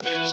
Hello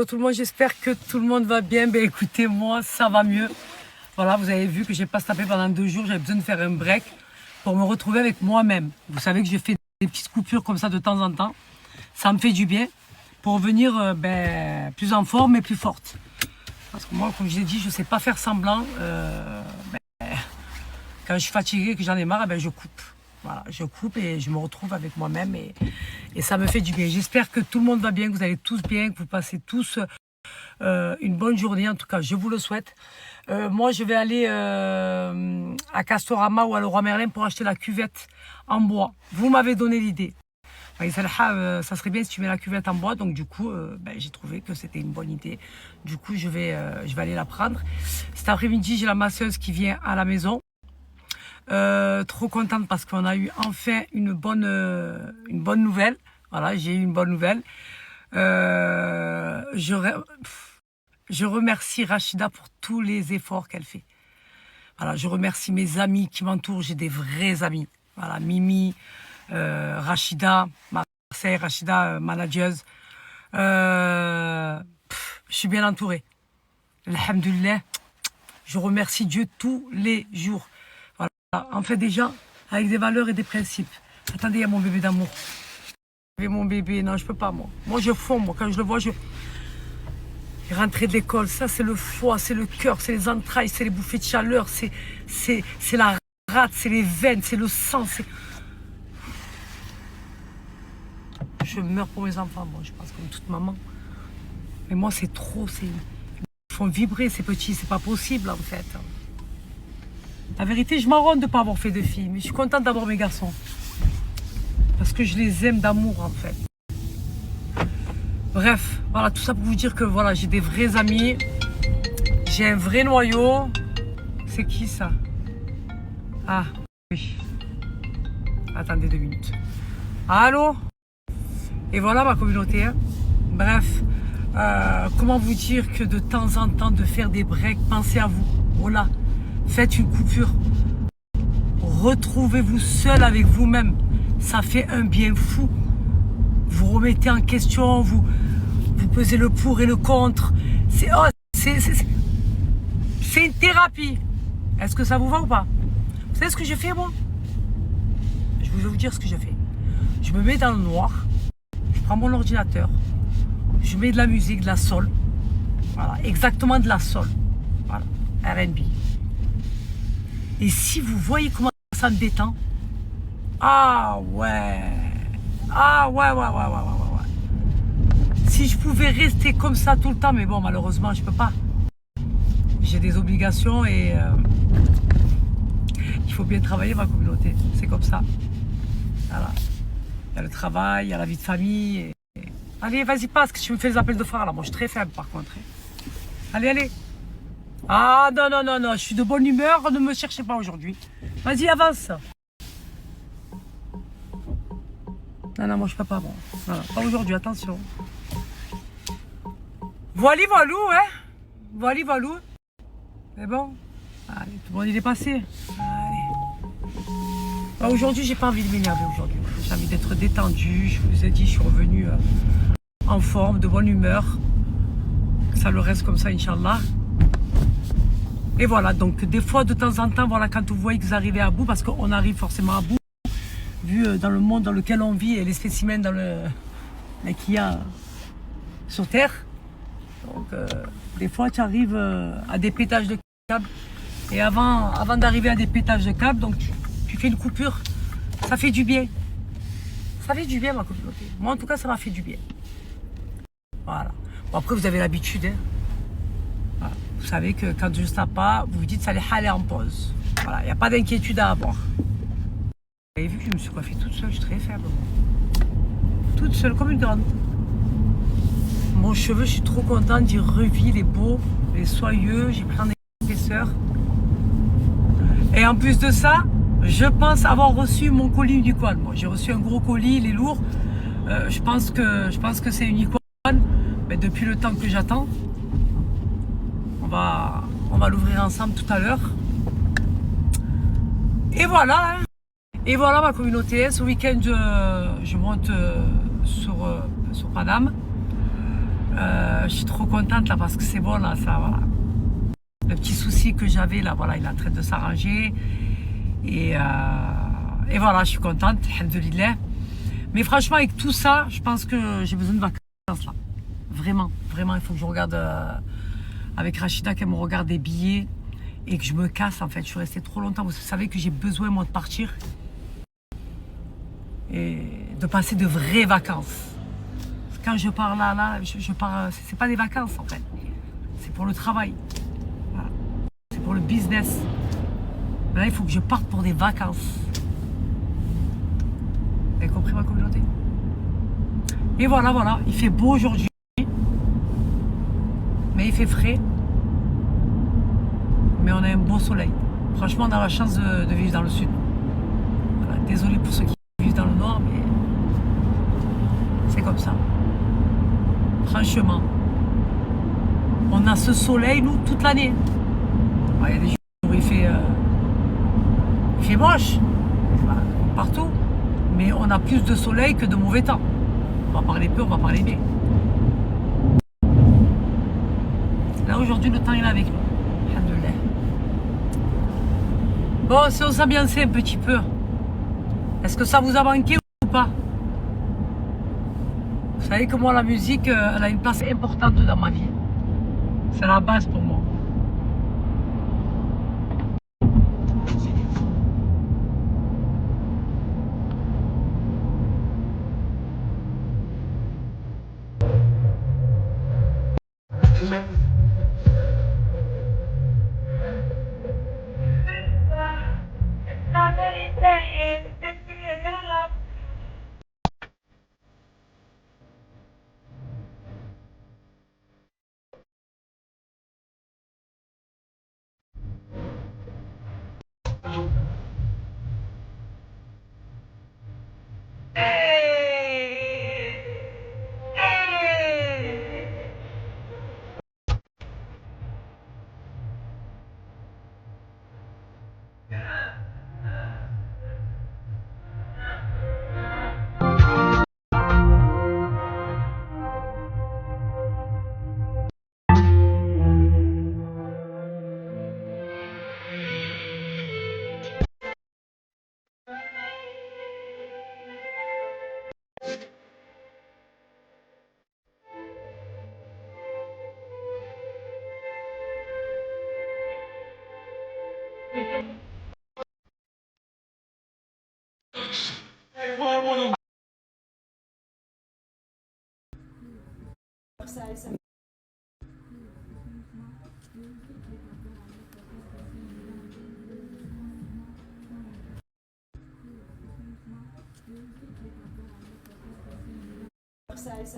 tout le monde, j'espère que tout le monde va bien. Ben écoutez, moi ça va mieux. Voilà, vous avez vu que j'ai pas tapé pendant 2 jours, j'avais besoin de faire un break pour me retrouver avec moi-même. Vous savez que je fais des petites coupures comme ça de temps en temps. Ça me fait du bien pour venir plus en forme et plus forte. Parce que moi, comme je l'ai dit, je sais pas faire semblant. Quand je suis fatiguée, que j'en ai marre, je coupe. Voilà, je coupe et je me retrouve avec moi-même et ça me fait du bien. J'espère que tout le monde va bien, que vous allez tous bien, que vous passez tous une bonne journée. En tout cas, je vous le souhaite. Moi, je vais aller à Castorama ou à Leroy Merlin pour acheter la cuvette en bois. Vous m'avez donné l'idée. Ça serait bien si tu mets la cuvette en bois. Donc du coup, j'ai trouvé que c'était une bonne idée. Du coup, je vais aller la prendre. Cet après-midi, j'ai la masseuse qui vient à la maison. Trop contente parce qu'on a eu enfin une bonne nouvelle. Voilà, j'ai eu une bonne nouvelle. Je remercie Rachida pour tous les efforts qu'elle fait. Voilà, je remercie mes amis qui m'entourent. J'ai des vrais amis. Voilà, Mimi, Rachida, Marseille, Rachida, manageuse. Je suis bien entourée. Alhamdoulilah. Je remercie Dieu tous les jours. En fait, des gens avec des valeurs et des principes. Attendez, il y a mon bébé d'amour. Mon bébé, non, je peux pas, moi. Moi, je fonds, moi. Quand je le vois, je rentré de l'école. Ça, c'est le foie, c'est le cœur, c'est les entrailles, c'est les bouffées de chaleur, c'est la rate, c'est les veines, c'est le sang. Je meurs pour mes enfants, moi. Je pense comme toute maman. Mais moi, c'est trop. Ils font vibrer, ces petits. C'est pas possible, en fait. La vérité, je m'en rends de ne pas avoir fait de filles, mais je suis contente d'avoir mes garçons. Parce que je les aime d'amour, en fait. Bref, voilà, tout ça pour vous dire que voilà, j'ai des vrais amis. J'ai un vrai noyau. C'est qui ça? Ah, oui. Attendez 2 minutes. Allô? Et voilà ma communauté. Hein. Bref, comment vous dire que de temps en temps, de faire des breaks, pensez à vous. Voilà. Faites une coupure. Retrouvez-vous seul avec vous-même. Ça fait un bien fou. Vous remettez en question, vous pesez le pour et le contre. C'est une thérapie. Est-ce que ça vous va ou pas? Vous savez ce que je fais, moi? Je vais vous dire ce que je fais. Je me mets dans le noir. Je prends mon ordinateur. Je mets de la musique, de la soul. Voilà, exactement de la soul. Voilà, R&B. Et si vous voyez comment ça me détend, ah ouais. Si je pouvais rester comme ça tout le temps, mais bon, malheureusement, je peux pas. J'ai des obligations et il faut bien travailler ma communauté. C'est comme ça. Voilà. Il y a le travail, il y a la vie de famille. Allez, vas-y, passe, que tu me fais des appels de phare là. Moi, je suis très faible par contre. Allez. Ah non, je suis de bonne humeur, ne me cherchez pas aujourd'hui. Vas-y, avance. Non, moi je peux pas, bon. Voilà, pas aujourd'hui, attention. Voilou, hein. Voilou. C'est bon. Allez, tout le monde il est passé. Allez. Bah, aujourd'hui, j'ai pas envie de m'énerver aujourd'hui. J'ai envie d'être détendu. Je vous ai dit, je suis revenue en forme, de bonne humeur. Que ça le reste comme ça, Inch'Allah. Et voilà, donc des fois, de temps en temps, voilà, quand vous voyez que vous arrivez à bout, parce qu'on arrive forcément à bout, vu dans le monde dans lequel on vit et les spécimens qu'il y a sur Terre. Donc, des fois, tu arrives à des pétages de câble. Et avant d'arriver à des pétages de câble, donc tu fais une coupure. Ça fait du bien. Ça fait du bien, ma communauté. Moi, en tout cas, ça m'a fait du bien. Voilà. Bon, après, vous avez l'habitude. Hein. Voilà. Vous savez que quand je ne tape pas, vous vous dites ça les aller en pause. Voilà, il n'y a pas d'inquiétude à avoir. Vous avez vu que je me suis coiffée toute seule, je suis très faible. Toute seule, comme une grande. Mon cheveu, je suis trop contente, il revit, il est beau, il est soyeux, j'ai pris en épaisseur. Et en plus de ça, je pense avoir reçu mon colis unicorn. Bon, j'ai reçu un gros colis, il est lourd. Je pense que c'est unicorn. Mais depuis le temps que j'attends, on va l'ouvrir ensemble tout à l'heure. Et voilà. Et voilà ma communauté. Ce week-end, je monte sur Paname. Je suis trop contente là parce que c'est bon là, ça voilà. Le petit souci que j'avais là, voilà, il est en train de s'arranger. Et voilà, je suis contente, alhamdoulilah. Mais franchement, avec tout ça, je pense que j'ai besoin de vacances là. Vraiment, vraiment, il faut que je regarde avec Rachida qu'elle me regarde des billets et que je me casse en fait. Je suis restée trop longtemps. Vous savez que j'ai besoin moi de partir et de passer de vraies vacances. Quand je pars là, je pars. C'est pas des vacances en fait. C'est pour le travail. Voilà. C'est pour le business. Mais là, il faut que je parte pour des vacances. Vous avez compris ma communauté? Et voilà, voilà. Il fait beau aujourd'hui. Mais il fait frais. Mais on a un beau soleil. Franchement, on a la chance de vivre dans le sud. Voilà. Désolé pour ceux qui vivent dans le nord, mais c'est comme ça. Franchement. On a ce soleil, nous, toute l'année. Il y a des jours où il fait moche. Voilà, partout. Mais on a plus de soleil que de mauvais temps. On va parler peu, on va parler bien. Là, aujourd'hui, le temps est là avec nous. Alhamdoulilah. Bon, si on s'ambiançait un petit peu, est-ce que ça vous a manqué ou pas? Vous savez que moi, la musique, elle a une place importante dans ma vie. C'est la base pour moi.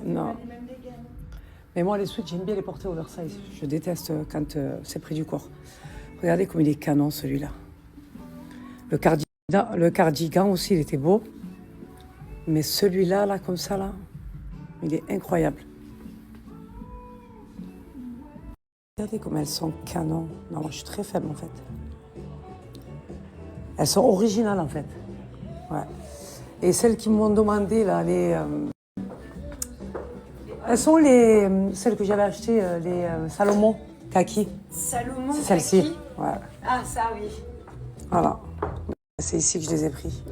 Non. Mais moi, les sweats, j'aime bien les porter oversize. Je déteste quand c'est près du corps. Regardez comme il est canon, celui-là. Le cardigan aussi, il était beau. Mais celui-là, là, comme ça, là, il est incroyable. Regardez comme elles sont canon. Non, moi, je suis très faible, en fait. Elles sont originales, en fait. Ouais. Et celles qui m'ont demandé, là, elles sont celles que j'avais achetées, les Salomon Kaki. Salomon C'est celle-ci. Kaki. Ouais. Ah, ça, oui. Voilà. C'est ici que je les ai pris.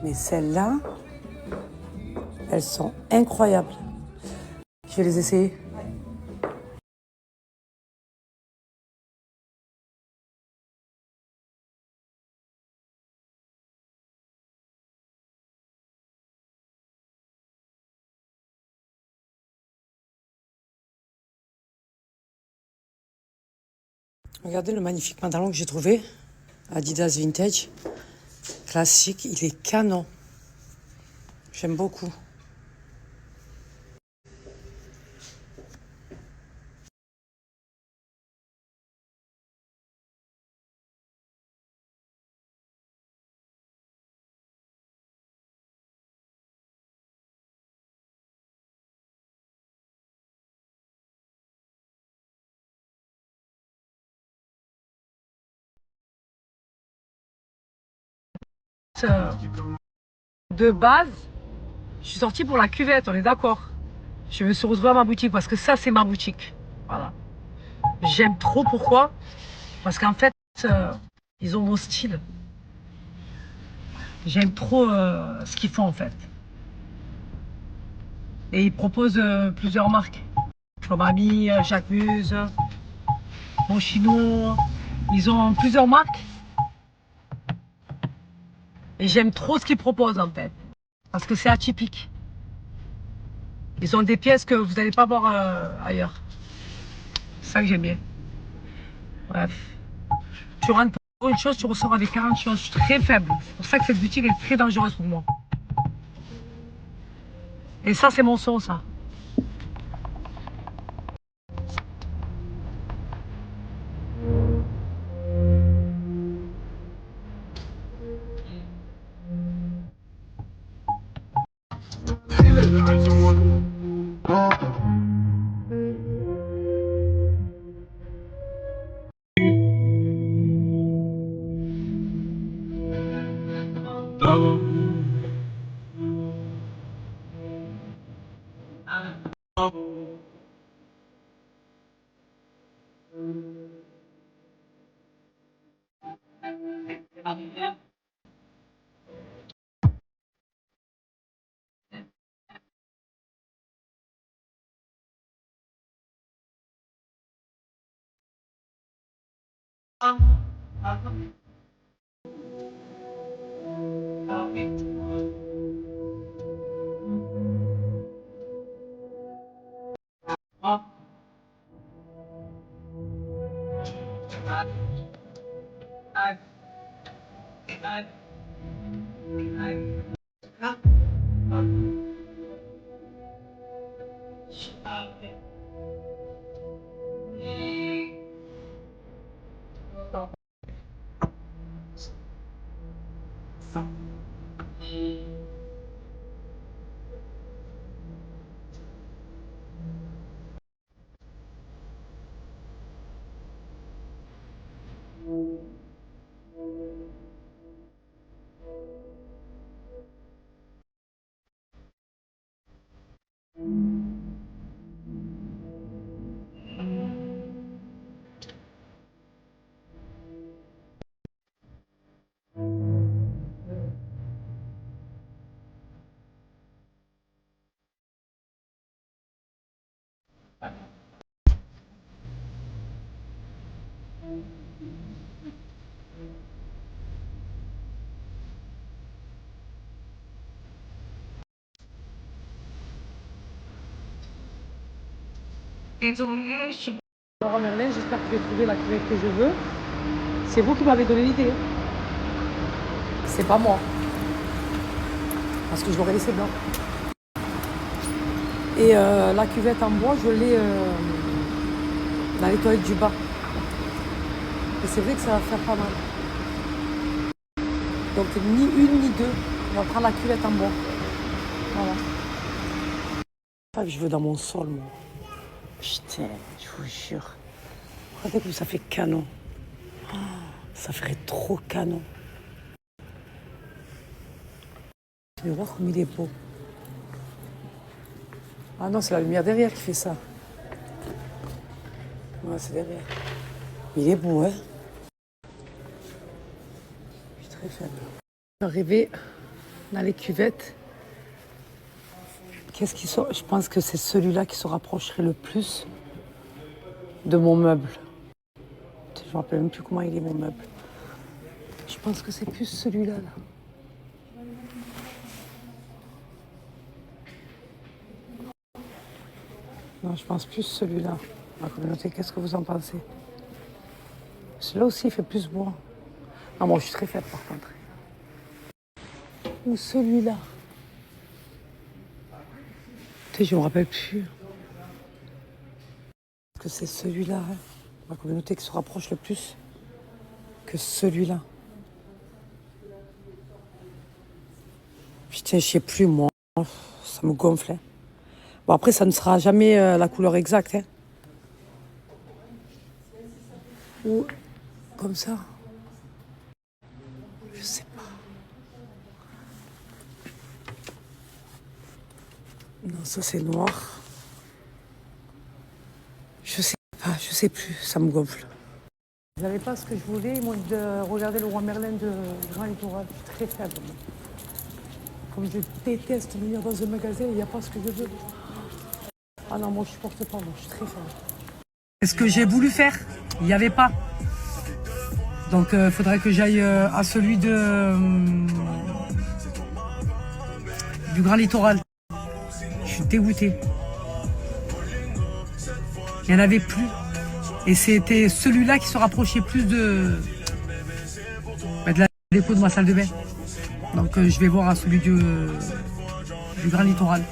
Mais celles-là, elles sont incroyables. Je vais les essayer. Regardez le magnifique pantalon que j'ai trouvé. Adidas Vintage. Classique, il est canon. J'aime beaucoup. De base, je suis sortie pour la cuvette, on est d'accord. Je me suis retrouvée à ma boutique parce que ça, c'est ma boutique. Voilà. J'aime trop, pourquoi? Parce qu'en fait, ils ont mon style. J'aime trop ce qu'ils font en fait. Et ils proposent plusieurs marques. Comme Ami, Jacques Muse, Moschino. Ils ont plusieurs marques. Et j'aime trop ce qu'ils proposent en fait. Parce que c'est atypique. Ils ont des pièces que vous n'allez pas voir ailleurs. C'est ça que j'aime bien. Bref. Tu rentres pour une chose, tu ressors avec 40 choses. Je suis très faible. C'est pour ça que cette boutique est très dangereuse pour moi. Et ça, c'est mon son, ça. Laurent Merlin, j'espère que je vais trouver la cuvette que je veux. C'est vous qui m'avez donné l'idée. C'est pas moi. Parce que je l'aurais laissé blanc. Et la cuvette en bois, je l'ai dans les toilettes du bas. Et c'est vrai que ça va faire pas mal. Donc ni une ni deux. On va prendre la cuvette en bois. Voilà. Pas que je veux dans mon sol, moi. Putain, je vous jure. Regardez comme ça fait canon. Oh, ça ferait trop canon. Mais voir comme il est beau. Ah non, c'est la lumière derrière qui fait ça. Ouais, c'est derrière. Il est beau, hein. Je suis très faible. Arrivé dans les cuvettes. Qu'est-ce qui sort? Je pense que c'est celui-là qui se rapprocherait le plus de mon meuble. Je ne me rappelle même plus comment il est, mon meuble. Je pense que c'est plus celui-là, là. Non, je pense plus celui-là. La communauté, qu'est-ce que vous en pensez? Celui-là aussi, il fait plus beau. Non, moi, je suis très faible, par contre. Ou celui-là. Tu sais, je me rappelle plus. Que c'est celui-là, hein, ma communauté qui se rapproche le plus que celui-là. Putain, je sais plus, moi. Ça me gonfle. Bon, après, ça ne sera jamais la couleur exacte. Hein. Ou comme ça. Je sais pas. Non, ça c'est noir. Je sais plus, ça me gonfle. J'avais pas ce que je voulais, moi, de regarder le roi Merlin de Grand Littoral. Je suis très faible. Moi. Comme je déteste venir dans un magasin, il n'y a pas ce que je veux. Ah non, moi je supporte pas, moi je suis très faible. Est-ce que j'ai voulu faire? Il n'y avait pas. Donc il faudrait que j'aille à celui du Grand Littoral. Je suis dégoûté. Il n'y en avait plus. Et c'était celui-là qui se rapprochait plus de la déco de ma salle de bain. Donc je vais voir à celui du Grand Littoral.